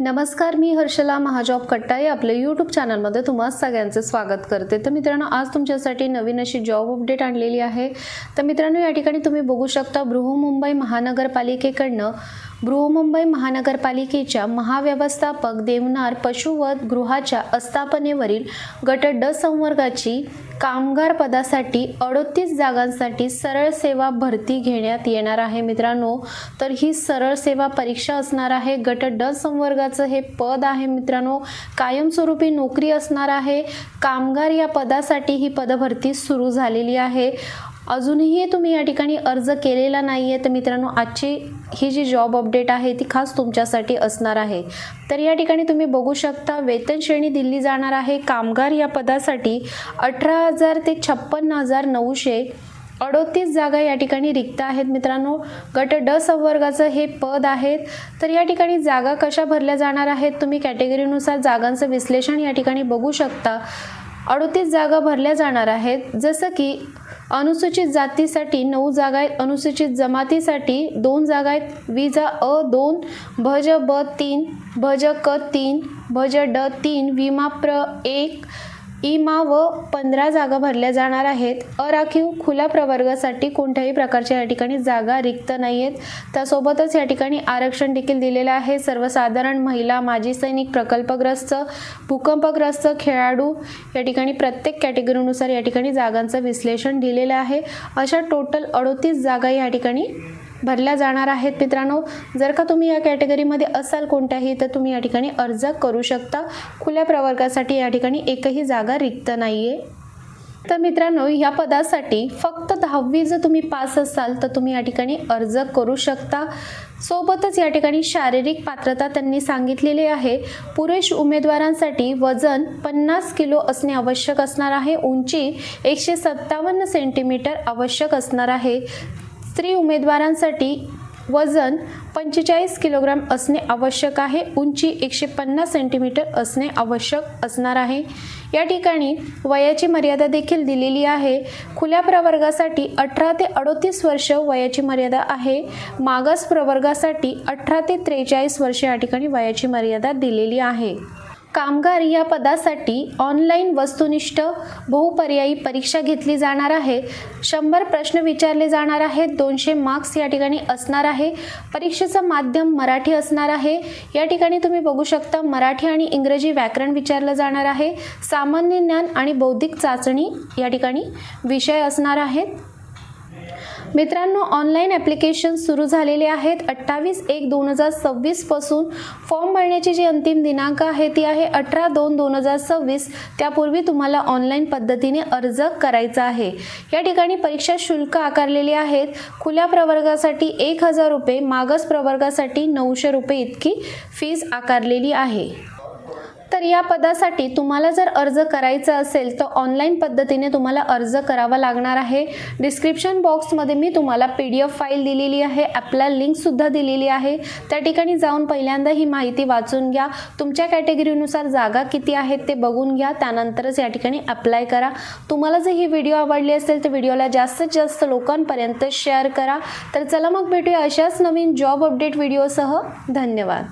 नमस्कार, मी हर्षला महाजॉब कट्टाई आपल्या यूट्यूब चॅनलमध्ये तुम्हा सगळ्यांचे स्वागत करते। तर मित्रांनो, आज तुमच्यासाठी नवीन अशी जॉब अपडेट आणलेली आहे। तर मित्रांनो, या ठिकाणी तुम्ही बघू शकता बृहन्मुंबई महानगरपालिकेकडनं बृहन्मुंबई महानगरपालिकेच्या महाव्यवस्थापक देवनार पशुवध गृहाच्या आस्थापनेवरील गट ड संवर्गाची कामगार पदासाठी 38 जागांसाठी सरळ सेवा भरती घेण्यात येणार आहे। मित्रांनो, तर ही सरळ सेवा परीक्षा असणार आहे। गट ड संवर्गाचं हे पद आहे मित्रांनो, कायमस्वरूपी नोकरी असणार आहे। कामगार या पदासाठी ही पदभरती सुरू झालेली आहे। अजूनही तुम्ही या ठिकाणी अर्ज केलेला नाहीये तर मित्रांनो, आजची ही जी जॉब अपडेट आहे ती खास तुमच्यासाठी असणार आहे। तर या ठिकाणी तुम्ही बघू शकता वेतन श्रेणी दिली जाणार आहे। कामगार या पदासाठी 18,000 ते 56,900 38 जागा या ठिकाणी रिक्त आहेत मित्रांनो। गट ड संवर्गाचं हे पद आहेत। तर या ठिकाणी जागा कशा भरल्या जाणार आहेत, तुम्ही कॅटेगरीनुसार जागांचं विश्लेषण या ठिकाणी बघू शकता। 38 जागा भरल्या जाणार आहेत, जसं की अनुसूचित जातीसाठी 9 जागा आहेत, अनुसूचित जमातीसाठी 2 जागा आहेत, विजा अ 2, भज ब 3, भज क 3, भज ड 3, विमा प्र 1, इमा व 15 जागा भरल्या जाणार आहेत। अराखीव खुल्या प्रवर्गासाठी कोणत्याही प्रकारच्या या ठिकाणी जागा रिक्त नाही आहेत। त्यासोबतच या ठिकाणी आरक्षण देखील दिलेलं आहे। सर्वसाधारण, महिला, माजी सैनिक, प्रकल्पग्रस्त, भूकंपग्रस्त, खेळाडू या ठिकाणी प्रत्येक कॅटेगरीनुसार या ठिकाणी जागांचं विश्लेषण दिलेलं आहे। अशा टोटल 38 जागा या ठिकाणी भरल्या जाणार आहेत मित्रांनो। जर का तुम्ही या कॅटेगरीमध्ये असाल कोणत्याही, तर तुम्ही या ठिकाणी अर्ज करू शकता। खुल्या प्रवर्गासाठी या ठिकाणी एकही जागा रिक्त नाहीये। तर मित्रांनो, या पदासाठी फक्त 10वी जर तुम्ही पास असाल तर तुम्ही या ठिकाणी अर्ज करू शकता। सोबतच या ठिकाणी शारीरिक पात्रता त्यांनी सांगितलेली आहे। पुरुष उमेदवारांसाठी वजन 50 किलो असणे आवश्यक असणार आहे। उंची 157 सेंटीमीटर आवश्यक असणार आहे। स्त्री उमेदवारांसाठी वजन 45 किलोग्राम असणे आवश्यक आहे। उंची 150 सेंटीमीटर असणे आवश्यक असणार आहे। या ठिकाणी वयाची मर्यादा देखील दिलेली आहे। खुल्या प्रवर्गासाठी 18 ते 38 वर्ष वयाची मर्यादा आहे। मागास प्रवर्गासाठी 18 ते 43 वर्ष या ठिकाणी वयाची मर्यादा दिलेली आहे। कामगार या पदासाठी ऑनलाईन वस्तुनिष्ठ बहुपर्यायी परीक्षा घेतली जाणार आहे। 100 प्रश्न विचारले जाणार आहेत। 200 मार्क्स या ठिकाणी असणार आहे। परीक्षेचं माध्यम मराठी असणार आहे। या ठिकाणी तुम्ही बघू शकता मराठी आणि इंग्रजी व्याकरण विचारलं जाणार आहे। सामान्य ज्ञान आणि बौद्धिक चाचणी या ठिकाणी विषय असणार आहेत। मित्रांनो, ऑनलाईन ॲप्लिकेशन सुरू झालेले आहेत। 28/1/2026 पासून फॉर्म भरण्याची जी अंतिम दिनांक आहे ती आहे 18/2/2026। त्यापूर्वी तुम्हाला ऑनलाईन पद्धतीने अर्ज करायचा आहे। या ठिकाणी परीक्षा शुल्क आकारलेले आहेत। खुल्या प्रवर्गासाठी 1000 रुपये, मागास प्रवर्गासाठी 900 रुपये इतकी फीस आकारलेली आहे। तर या पदासाठी तुम्हाला जर अर्ज करायचा असेल तर ऑनलाईन पद्धतीने तुम्हाला अर्ज करावा लागणार आहे। डिस्क्रिप्शन बॉक्समध्ये मी तुम्हाला PDF फाईल दिलेली आहे, ॲपला लिंकसुद्धा दिलेली आहे। त्या ठिकाणी जाऊन पहिल्यांदा ही माहिती वाचून घ्या। तुमच्या कॅटेगरीनुसार जागा किती आहेत ते बघून घ्या, त्यानंतरच या ठिकाणी अप्लाय करा। तुम्हाला जर ही व्हिडिओ आवडली असेल तर व्हिडिओला जास्तीत जास्त लोकांपर्यंत शेअर करा। तर चला मग भेटूया अशाच नवीन जॉब अपडेट व्हिडिओसह। धन्यवाद।